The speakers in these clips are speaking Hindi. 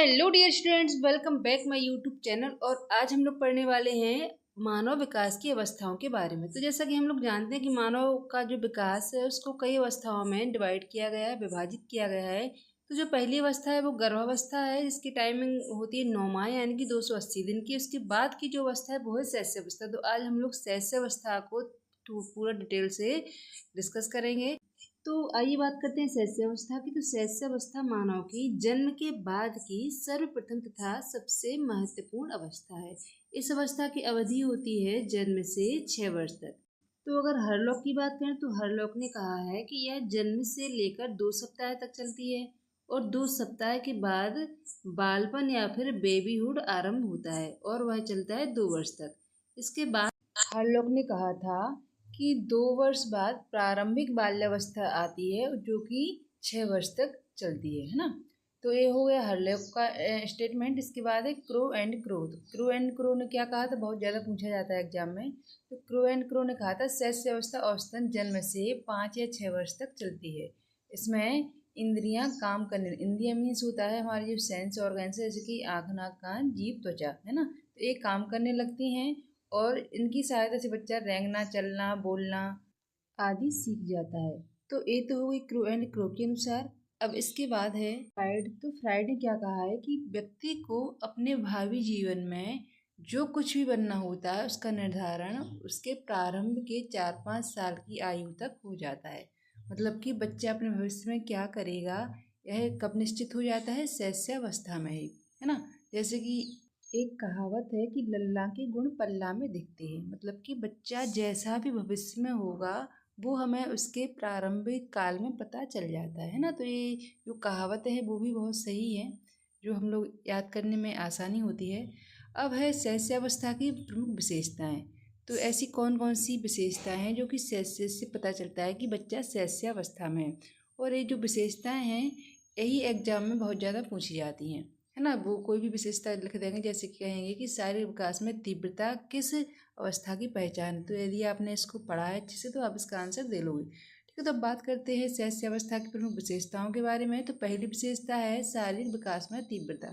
Hello dear students, welcome back my YouTube channel. और आज हम लोग पढ़ने वाले हैं मानव विकास की अवस्थाओं के बारे में। तो जैसा कि हम लोग जानते हैं कि मानव का जो विकास है उसको कई अवस्थाओं में डिवाइड किया गया है, विभाजित किया गया है। तो जो पहली अवस्था है वो गर्भावस्था है, जिसकी टाइमिंग होती है 9 माह यानी कि 280 दिन की। उसके बाद की जो अवस्था है वो है शैशव अवस्था। तो आज हम लोग शैशव अवस्था को पूरा डिटेल से डिस्कस करेंगे। तो आइए बात करते हैं शैशवावस्था की। तो शैशवावस्था मानव की जन्म के बाद की सर्वप्रथम तथा सबसे महत्वपूर्ण अवस्था है। इस अवस्था की अवधि होती है जन्म से 6 वर्ष तक। तो अगर हरलॉक की बात करें तो हरलॉक ने कहा है कि यह जन्म से लेकर 2 सप्ताह तक चलती है और 2 सप्ताह के बाद बालपन या फिर बेबीहुड आरंभ होता है और वह चलता है 2 वर्ष तक। इसके बाद हरलॉक ने कहा था कि 2 वर्ष बाद प्रारंभिक बाल्यावस्था आती है जो कि 6 वर्ष तक चलती है ना। तो ये हो गया हरलॉक का स्टेटमेंट। इसके बाद है क्रो एंड क्रो। तो क्रो एंड क्रो ने क्या कहा था, बहुत ज़्यादा पूछा जाता है एग्जाम में। तो क्रो एंड क्रो ने कहा था शैशव अवस्था औसतन जन्म से 5 या 6 वर्ष तक चलती है। इसमें इंद्रियां काम करने, इंद्रिया मीन्स होता है हमारी जो सेंस ऑर्गन्स है, जैसे कि आँख, नाक, कान, जीभ, त्वचा, है ना। तो ये काम करने लगती हैं और इनकी सहायता से बच्चा रेंगना, चलना, बोलना आदि सीख जाता है। तो ये तो हो गई क्रो एंड क्रो के अनुसार। अब इसके बाद है फ्राइड। तो फ्राइड ने क्या कहा है कि व्यक्ति को अपने भावी जीवन में जो कुछ भी बनना होता है उसका निर्धारण उसके प्रारंभ के 4-5 साल की आयु तक हो जाता है। मतलब कि बच्चा अपने भविष्य में क्या करेगा यह कब निश्चित हो जाता है, शैशवावस्था में ही, है ना। जैसे कि एक कहावत है कि लल्ला के गुण पल्ला में दिखते हैं। मतलब कि बच्चा जैसा भी भविष्य में होगा वो हमें उसके प्रारंभिक काल में पता चल जाता है ना। तो ये जो कहावत है वो भी बहुत सही है, जो हम लोग याद करने में आसानी होती है। अब है शैशवावस्था की प्रमुख विशेषताएं। तो ऐसी कौन कौन सी विशेषताएं हैं जो कि शैशव से पता चलता है कि बच्चा शैशवावस्था में है। और ये जो विशेषताएं हैं यही एग्जाम में बहुत ज़्यादा पूछी जाती हैं, है ना। वो कोई भी विशेषता लिख देंगे, जैसे कि कहेंगे कि शारीरिक विकास में तीव्रता किस अवस्था की पहचान। तो यदि आपने इसको पढ़ा है अच्छे से तो आप इसका आंसर दे लोगे। ठीक है, तो अब बात करते हैं शैशवावस्था की प्रमुख विशेषताओं के बारे में। तो पहली विशेषता है शारीरिक विकास में तीव्रता।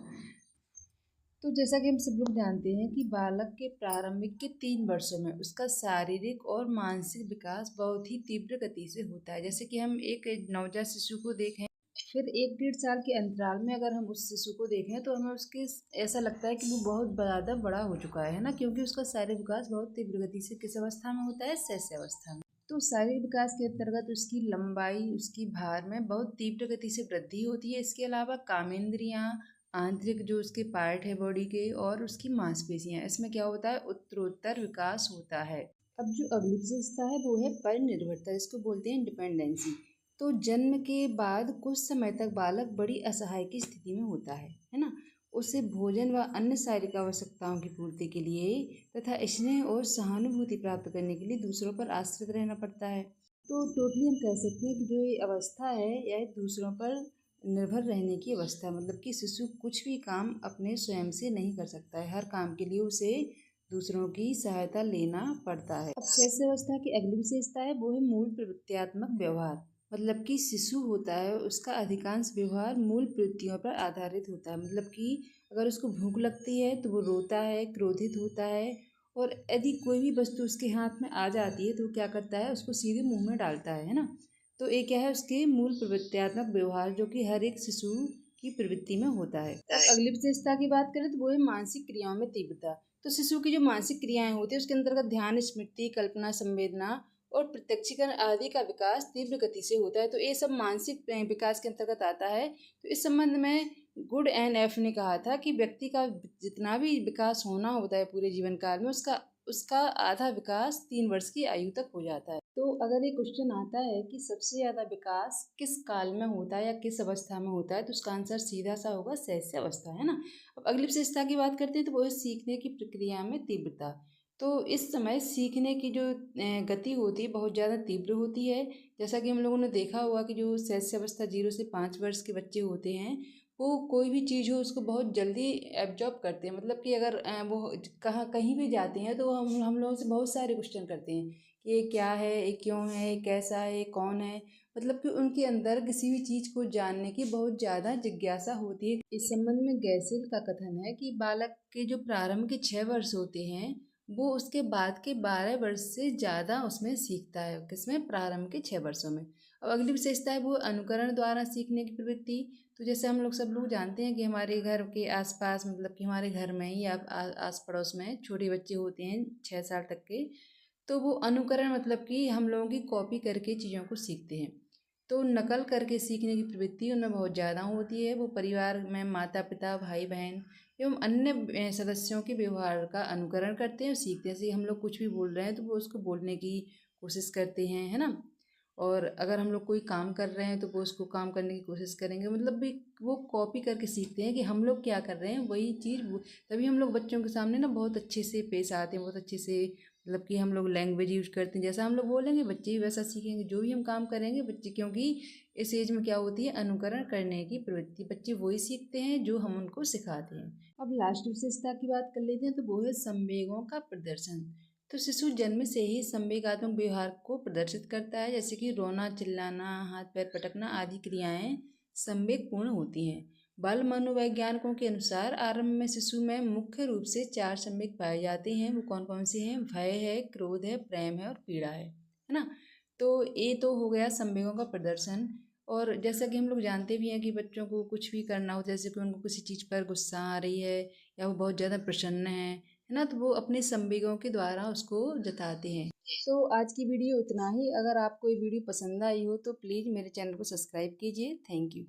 तो जैसा कि हम सब लोग जानते हैं कि बालक के प्रारंभिक के 3 वर्षों में उसका शारीरिक और मानसिक विकास बहुत ही तीव्र गति से होता है। जैसे कि हम एक नवजात शिशु को देखें, फिर 1-1.5 साल के अंतराल में अगर हम उस शिशु को देखें तो हमें उसके ऐसा लगता है कि वो बहुत ज़्यादा बड़ा हो चुका है ना, क्योंकि उसका शारीरिक विकास बहुत तीव्र गति से किस अवस्था में होता है, शैशवावस्था में। तो शारीरिक विकास के अंतर्गत उसकी लंबाई, उसकी भार में बहुत तीव्र गति से वृद्धि होती है। इसके अलावा कामेंद्रियाँ, आंतरिक जो उसके पार्ट है बॉडी के, और उसकी मांसपेशियाँ, इसमें क्या होता है, उत्तरोत्तर विकास होता है। अब जो अगली विशेषता है वो है परनिर्भरता, इसको बोलते हैं डिपेंडेंसी। तो जन्म के बाद कुछ समय तक बालक बड़ी असहाय की स्थिति में होता है ना। उसे भोजन व अन्य शारीरिक आवश्यकताओं की पूर्ति के लिए तथा स्नेह और सहानुभूति प्राप्त करने के लिए दूसरों पर आश्रित रहना पड़ता है। तो टोटली हम कह सकते हैं कि जो ये अवस्था है यह दूसरों पर निर्भर रहने की अवस्था है। मतलब कि शिशु कुछ भी काम अपने स्वयं से नहीं कर सकता है, हर काम के लिए उसे दूसरों की सहायता लेना पड़ता है। अब शैशवावस्था की अगली विशेषता है वो है मूल प्रवृत्त्यात्मक व्यवहार। मतलब कि शिशु होता है उसका अधिकांश व्यवहार मूल प्रवृत्तियों पर आधारित होता है। मतलब कि अगर उसको भूख लगती है तो वो रोता है, क्रोधित होता है, और यदि कोई भी वस्तु उसके हाथ में आ जाती है तो वो क्या करता है, उसको सीधे मुंह में डालता है ना। तो ये क्या है, उसके मूल प्रवृत्त्यात्मक व्यवहार जो कि हर एक शिशु की प्रवृत्ति में होता है। अब अगली विशेषता की बात करें तो वो है मानसिक क्रियाओं में तीव्रता। तो शिशु की जो मानसिक क्रियाएं होती है उसके अंतर्गत ध्यान, स्मृति, कल्पना, संवेदना और प्रत्यक्षीकरण आदि का विकास तीव्र गति से होता है। तो ये सब मानसिक विकास के अंतर्गत आता है। तो इस संबंध में गुड एंड एफ ने कहा था कि व्यक्ति का जितना भी विकास होना होता है पूरे जीवन काल में उसका उसका आधा विकास 3 वर्ष की आयु तक हो जाता है। तो अगर ये क्वेश्चन आता है कि सबसे ज़्यादा विकास किस काल में होता है या किस अवस्था में होता है, तो उसका आंसर सीधा सा होगा शैशवावस्था, है ना। अब अगली विशेषता की बात करते हैं तो वो है सीखने की प्रक्रिया में तीव्रता। तो इस समय सीखने की जो गति होती है बहुत ज़्यादा तीव्र होती है। जैसा कि हम लोगों ने देखा हुआ कि जो शैशवावस्था 0 से 5 वर्ष के बच्चे होते हैं वो कोई भी चीज़ हो उसको बहुत जल्दी एब्जॉर्ब करते हैं। मतलब कि अगर वो कहाँ कहीं भी जाते हैं तो हम लोगों से बहुत सारे क्वेश्चन करते हैं कि ये क्या है, ये क्यों है, ये कैसा है, ये कौन है। मतलब कि उनके अंदर किसी भी चीज़ को जानने की बहुत ज़्यादा जिज्ञासा होती है। इस संबंध में गैसिल का कथन है कि बालक के जो प्रारंभ के 6 वर्ष होते हैं वो उसके बाद के 12 वर्ष से ज़्यादा उसमें सीखता है। किसमें? प्रारंभ के 6 वर्षों में। अब अगली विशेषता है वो अनुकरण द्वारा सीखने की प्रवृत्ति। तो जैसे हम लोग सब लोग जानते हैं कि हमारे घर के आसपास मतलब कि हमारे घर में ही या आस पड़ोस में छोटे बच्चे होते हैं 6 साल तक के, तो वो अनुकरण मतलब कि हम लोगों की कॉपी करके चीज़ों को सीखते हैं। तो नकल करके सीखने की प्रवृत्ति उनमें बहुत ज़्यादा होती है। वो परिवार में माता पिता भाई बहन एवं अन्य सदस्यों के व्यवहार का अनुकरण करते हैं और सीखते हैं। जैसे हम लोग कुछ भी बोल रहे हैं तो वो उसको बोलने की कोशिश करते हैं, है ना। और अगर हम लोग कोई काम कर रहे हैं तो वो उसको काम करने की कोशिश करेंगे, मतलब भी वो कॉपी करके सीखते हैं कि हम लोग क्या कर रहे हैं वही चीज़ वो। तभी हम लोग बच्चों के सामने ना बहुत अच्छे से पेश आते हैं, बहुत अच्छे से मतलब कि हम लोग लैंग्वेज यूज करते हैं। जैसा हम लोग बोलेंगे बच्चे भी वैसा सीखेंगे, जो भी हम काम करेंगे बच्चे, क्योंकि इस एज में क्या होती है अनुकरण करने की प्रवृत्ति। बच्चे वही सीखते हैं जो हम उनको सिखाते हैं। अब लास्ट विशेषता की बात कर लेते हैं तो वो है संवेगों का प्रदर्शन। तो शिशु जन्म से ही संवेगात्मक व्यवहार को प्रदर्शित करता है, जैसे कि रोना चिल्लाना हाथ पैर पटकना आदि क्रियाएं संवेगपूर्ण होती हैं। बाल मनोवैज्ञानिकों के अनुसार आरंभ में शिशु में मुख्य रूप से 4 संवेग पाए जाते हैं। वो कौन कौन से हैं? भय है, क्रोध है, प्रेम है और पीड़ा है ना। तो ये तो हो गया संवेगों का प्रदर्शन। और जैसा कि हम लोग जानते भी हैं कि बच्चों को कुछ भी करना हो, जैसे कि उनको किसी चीज़ पर गुस्सा आ रही है या वो बहुत ज़्यादा प्रसन्न है ना, तो वो अपने संवेगों के द्वारा उसको जताते हैं। तो आज की वीडियो इतना ही। अगर आपको ये वीडियो पसंद आई हो तो प्लीज़ मेरे चैनल को सब्सक्राइब कीजिए। Thank you.